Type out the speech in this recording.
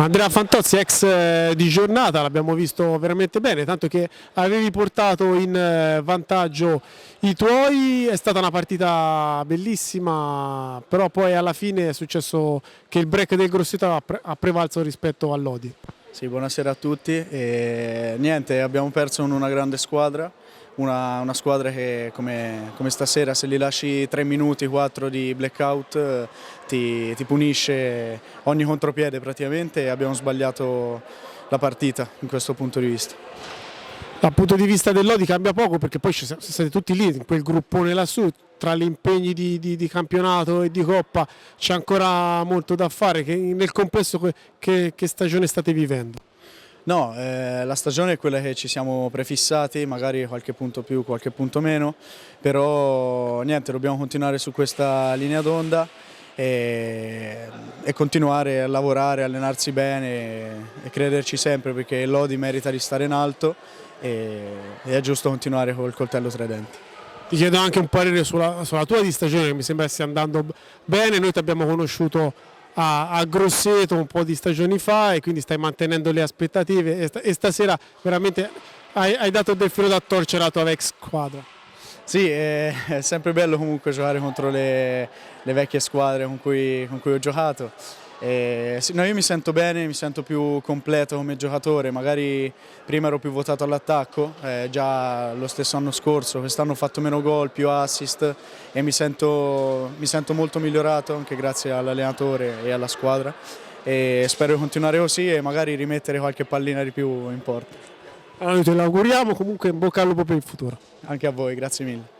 Andrea Fantozzi, ex di giornata, l'abbiamo visto veramente bene, tanto che avevi portato in vantaggio i tuoi, è stata una partita bellissima, però poi alla fine è successo che il break del Grosseto ha prevalso rispetto al Lodi. Sì, buonasera a tutti. Niente, abbiamo perso con una grande squadra, una squadra che come stasera se gli lasci 3 minuti, 4 di blackout ti punisce ogni contropiede praticamente e abbiamo sbagliato la partita in questo punto di vista. Dal punto di vista del Lodi cambia poco perché poi siete tutti lì in quel gruppone lassù, tra gli impegni di campionato e di Coppa c'è ancora molto da fare. Nel complesso che stagione state vivendo? No, la stagione è quella che ci siamo prefissati, magari qualche punto più, qualche punto meno, però niente, dobbiamo continuare su questa linea d'onda e continuare a lavorare, allenarsi bene e crederci sempre perché il Lodi merita di stare in alto e è giusto continuare col coltello tra i denti. Ti chiedo anche un parere sulla tua di stagione che mi sembra stia andando bene, noi ti abbiamo conosciuto a Grosseto un po' di stagioni fa e quindi stai mantenendo le aspettative e stasera veramente hai dato del filo da torcere alla tua ex squadra. Sì, è sempre bello comunque giocare contro le vecchie squadre con cui ho giocato. Sì, no, io mi sento bene, mi sento più completo come giocatore, magari prima ero più votato all'attacco, già lo stesso anno scorso, quest'anno ho fatto meno gol, più assist e mi sento molto migliorato anche grazie all'allenatore e alla squadra e spero di continuare così e magari rimettere qualche pallina di più in porta. Allora noi te l'auguriamo, comunque in bocca al lupo per il futuro. Anche a voi, grazie mille.